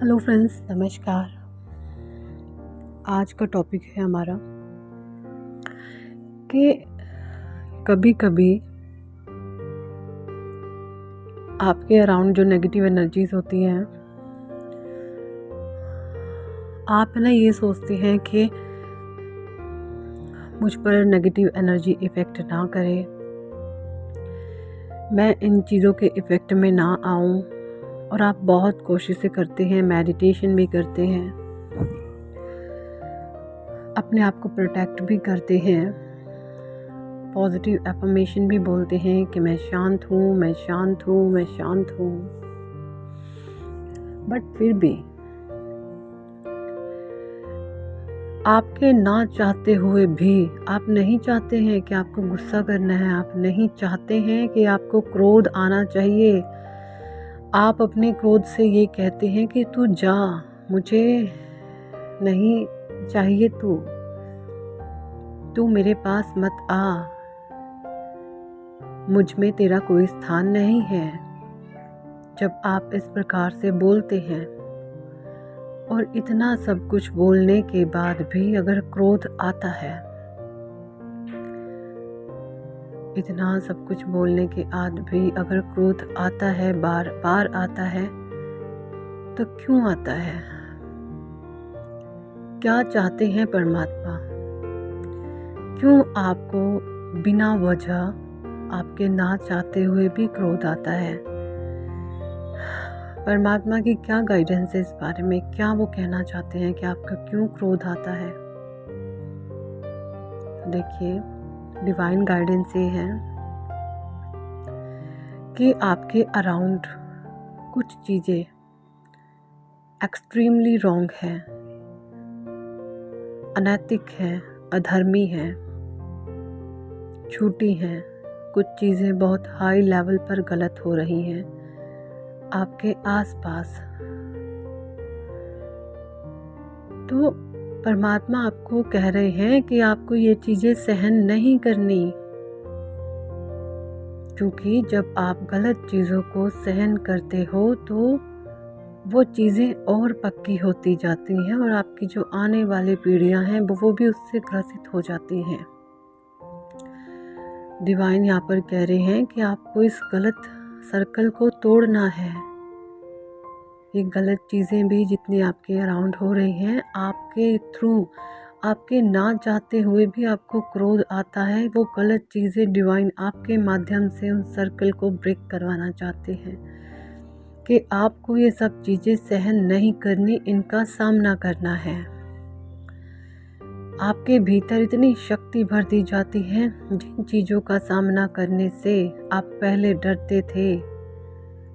Hello friends, नमस्कार। आज का टॉपिक है हमारा कि कभी-कभी आपके अराउंड जो नेगेटिव एनर्जीज होती हैं, आप ना ये सोचते हैं कि मुझ पर नेगेटिव एनर्जी इफ़ेक्ट ना करे, मैं इन चीज़ों के इफ़ेक्ट में ना आऊँ। और आप बहुत कोशिशें करते हैं, मेडिटेशन भी करते हैं, अपने आप को प्रोटेक्ट भी करते हैं, पॉजिटिव एफर्मेशन भी बोलते हैं कि मैं शांत हूँ, मैं शांत हूँ, मैं शांत हूँ। बट फिर भी आपके ना चाहते हुए भी आप नहीं चाहते हैं कि आपको गुस्सा करना है, आप नहीं चाहते हैं कि आपको क्रोध आना चाहिए। आप अपने क्रोध से ये कहते हैं कि तू जा, मुझे नहीं चाहिए, तू मेरे पास मत आ, मुझ में तेरा कोई स्थान नहीं है। जब आप इस प्रकार से बोलते हैं और इतना सब कुछ बोलने के बाद भी अगर क्रोध आता है, इतना सब कुछ बोलने के बाद भी अगर क्रोध आता है, बार बार आता है, तो क्यों आता है? क्या चाहते हैं परमात्मा? क्यों आपको बिना वजह, आपके ना चाहते हुए भी क्रोध आता है? परमात्मा की क्या गाइडेंस है इस बारे में? क्या वो कहना चाहते हैं कि आपका क्यों क्रोध आता है? देखिए, डिवाइन गाइडेंस ये है कि आपके अराउंड कुछ चीज़ें एक्सट्रीमली रॉन्ग हैं, अनैतिक हैं, अधर्मी हैं, झूठी हैं। कुछ चीज़ें बहुत हाई लेवल पर गलत हो रही हैं आपके आसपास। तो परमात्मा आपको कह रहे हैं कि आपको ये चीज़ें सहन नहीं करनी, क्योंकि जब आप गलत चीज़ों को सहन करते हो तो वो चीज़ें और पक्की होती जाती हैं और आपकी जो आने वाली पीढ़ियां हैं वो भी उससे ग्रसित हो जाती हैं। डिवाइन यहाँ पर कह रहे हैं कि आपको इस गलत सर्कल को तोड़ना है। ये गलत चीज़ें भी जितनी आपके अराउंड हो रही हैं, आपके थ्रू, आपके ना चाहते हुए भी आपको क्रोध आता है। वो गलत चीज़ें डिवाइन आपके माध्यम से उन सर्कल को ब्रेक करवाना चाहते हैं कि आपको ये सब चीज़ें सहन नहीं करनी, इनका सामना करना है। आपके भीतर इतनी शक्ति भर दी जाती है, जिन चीज़ों का सामना करने से आप पहले डरते थे,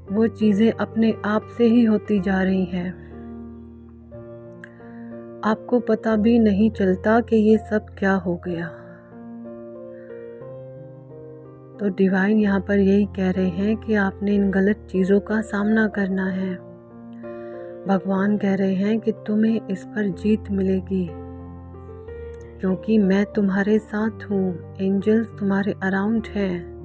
वो चीज़ें अपने आप से ही होती जा रही हैं। आपको पता भी नहीं चलता कि ये सब क्या हो गया। तो डिवाइन यहाँ पर यही कह रहे हैं कि आपने इन गलत चीज़ों का सामना करना है। भगवान कह रहे हैं कि तुम्हें इस पर जीत मिलेगी, क्योंकि मैं तुम्हारे साथ हूँ। एंजल्स तुम्हारे अराउंड हैं।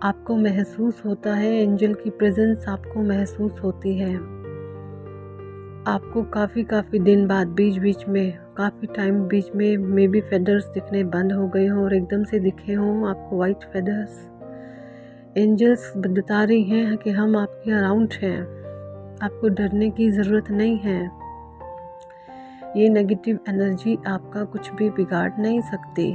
आपको महसूस होता है, एंजल की प्रेजेंस आपको महसूस होती है। आपको काफ़ी दिन बाद बीच में काफ़ी टाइम बीच में मे बी फेदर्स दिखने बंद हो गए हों और एकदम से दिखे हों आपको वाइट फेदर्स। एंजल्स बता रही हैं कि हम आपके अराउंड हैं, आपको डरने की ज़रूरत नहीं है। ये नेगेटिव एनर्जी आपका कुछ भी बिगाड़ नहीं सकती।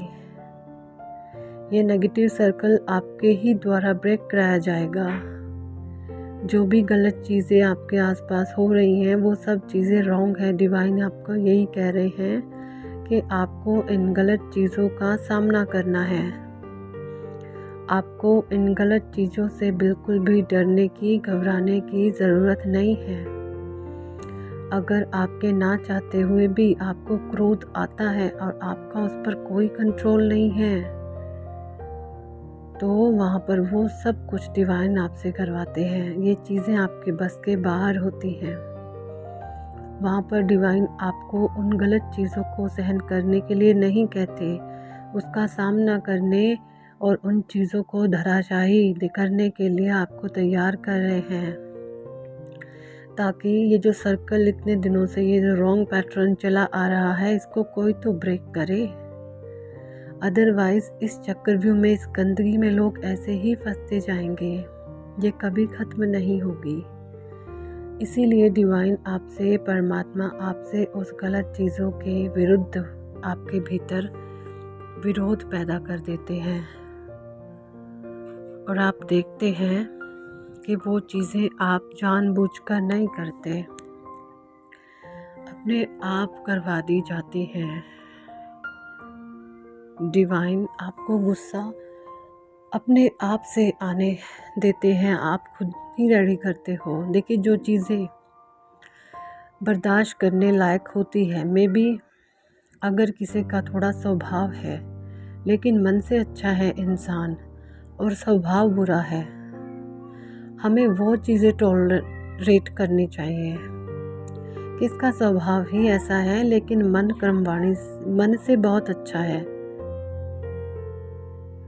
ये नेगेटिव सर्कल आपके ही द्वारा ब्रेक कराया जाएगा। जो भी गलत चीज़ें आपके आसपास हो रही हैं, वो सब चीज़ें रॉन्ग है। डिवाइन आपको यही कह रहे हैं कि आपको इन गलत चीज़ों का सामना करना है। आपको इन गलत चीज़ों से बिल्कुल भी डरने की, घबराने की ज़रूरत नहीं है। अगर आपके ना चाहते हुए भी आपको क्रोध आता है और आपका उस पर कोई कंट्रोल नहीं है, तो वहाँ पर वो सब कुछ डिवाइन आपसे करवाते हैं। ये चीज़ें आपके बस के बाहर होती हैं। वहाँ पर डिवाइन आपको उन गलत चीज़ों को सहन करने के लिए नहीं कहते, उसका सामना करने और उन चीज़ों को धराशायी करने के लिए आपको तैयार कर रहे हैं, ताकि ये जो सर्कल इतने दिनों से, ये जो रॉन्ग पैटर्न चला आ रहा है, इसको कोई तो ब्रेक करे। अदरवाइज इस चक्रव्यूह में, इस गंदगी में लोग ऐसे ही फंसते जाएंगे, ये कभी ख़त्म नहीं होगी। इसीलिए डिवाइन आपसे, परमात्मा आपसे उस गलत चीज़ों के विरुद्ध आपके भीतर विरोध पैदा कर देते हैं और आप देखते हैं कि वो चीज़ें आप जानबूझकर नहीं करते, अपने आप करवा दी जाती हैं। डिवाइन आपको गुस्सा अपने आप से आने देते हैं, आप खुद ही रेडी करते हो। देखिए, जो चीज़ें बर्दाश्त करने लायक होती है, मे बी अगर किसी का थोड़ा स्वभाव है लेकिन मन से अच्छा है इंसान और स्वभाव बुरा है, हमें वो चीज़ें टॉलरेट करनी चाहिए। किसका स्वभाव ही ऐसा है लेकिन मन कर्मवाणी, मन से बहुत अच्छा है,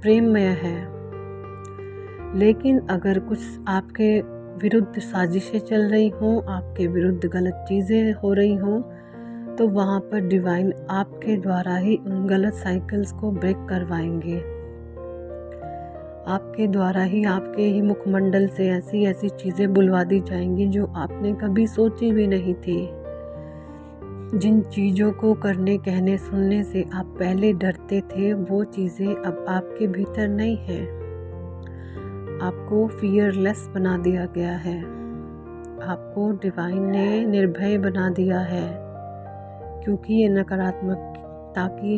प्रेममय है, लेकिन अगर कुछ आपके विरुद्ध साजिशें चल रही हों, आपके विरुद्ध गलत चीज़ें हो रही हों, तो वहाँ पर डिवाइन आपके द्वारा ही उन गलत साइकिल्स को ब्रेक करवाएंगे। आपके द्वारा ही, आपके ही मुखमंडल से ऐसी ऐसी चीज़ें बुलवा दी जाएंगी जो आपने कभी सोची भी नहीं थी। जिन चीज़ों को करने, कहने, सुनने से आप पहले डरते थे, वो चीज़ें अब आपके भीतर नहीं हैं। आपको फियरलेस बना दिया गया है, आपको डिवाइन ने निर्भय बना दिया है, क्योंकि ये नकारात्मकता की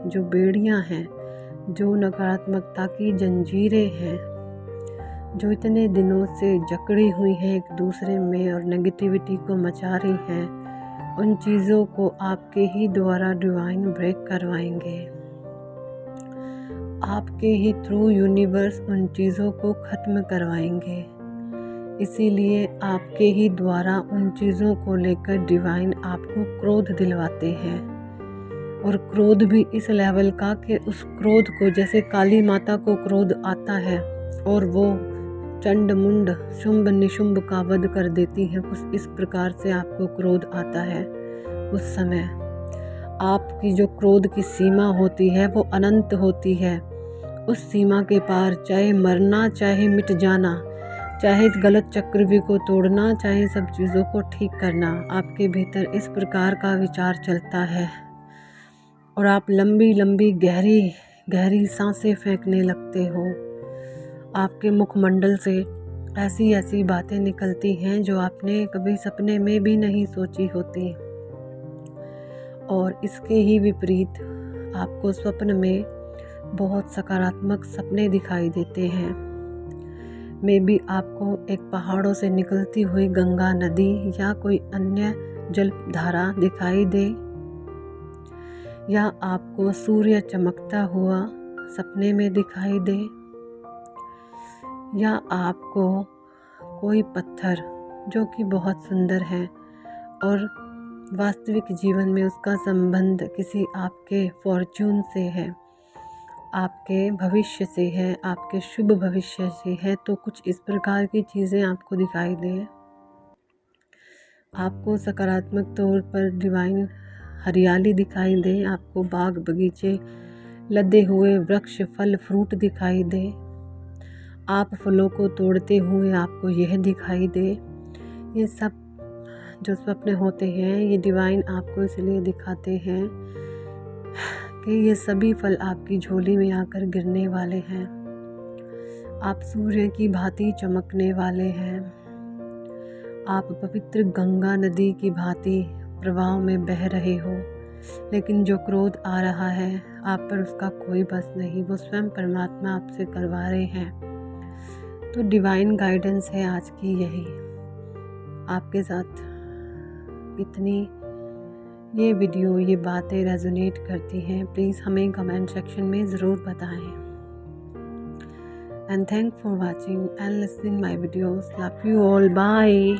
जो बेड़ियां हैं, जो नकारात्मकता की जंजीरें हैं, जो इतने दिनों से जकड़ी हुई हैं एक दूसरे में और नेगेटिविटी को मचा रही हैं, उन चीज़ों को आपके ही द्वारा डिवाइन ब्रेक करवाएंगे। आपके ही थ्रू यूनिवर्स उन चीज़ों को ख़त्म करवाएंगे। इसीलिए आपके ही द्वारा उन चीज़ों को लेकर डिवाइन आपको क्रोध दिलवाते हैं, और क्रोध भी इस लेवल का कि उस क्रोध को, जैसे काली माता को क्रोध आता है और वो चंड मुंड शुंभ निशुंभ का वध कर देती हैं, कुछ इस प्रकार से आपको क्रोध आता है। उस समय आपकी जो क्रोध की सीमा होती है वो अनंत होती है। उस सीमा के पार चाहे मरना, चाहे मिट जाना, चाहे गलत चक्रव्यूह को तोड़ना, चाहे सब चीज़ों को ठीक करना, आपके भीतर इस प्रकार का विचार चलता है और आप लंबी लंबी गहरी गहरी सांसें फेंकने लगते हो। आपके मुखमंडल से ऐसी ऐसी बातें निकलती हैं जो आपने कभी सपने में भी नहीं सोची होती, और इसके ही विपरीत आपको स्वप्न में बहुत सकारात्मक सपने दिखाई देते हैं। मे बी आपको एक पहाड़ों से निकलती हुई गंगा नदी या कोई अन्य जल धारा दिखाई दे, या आपको सूर्य चमकता हुआ सपने में दिखाई दे, या आपको कोई पत्थर जो कि बहुत सुंदर है और वास्तविक जीवन में उसका संबंध किसी आपके फॉर्च्यून से है, आपके भविष्य से है, आपके शुभ भविष्य से है, तो कुछ इस प्रकार की चीज़ें आपको दिखाई दें। आपको सकारात्मक तौर पर डिवाइन हरियाली दिखाई दे, आपको बाग बगीचे, लदे हुए वृक्ष, फल फ्रूट दिखाई दे, आप फलों को तोड़ते हुए आपको यह दिखाई दे। ये सब जो स्वप्न होते हैं, ये डिवाइन आपको इसलिए दिखाते हैं कि ये सभी फल आपकी झोली में आकर गिरने वाले हैं। आप सूर्य की भांति चमकने वाले हैं, आप पवित्र गंगा नदी की भांति प्रवाह में बह रहे हो, लेकिन जो क्रोध आ रहा है आप पर, उसका कोई बस नहीं, वो स्वयं परमात्मा आपसे करवा रहे हैं। तो डिवाइन गाइडेंस है आज की यही आपके साथ। इतनी ये वीडियो, ये बातें रेजोनेट करती हैं, प्लीज़ हमें कमेंट सेक्शन में ज़रूर बताएं। And thank for watching and listening my videos. Love you all, bye.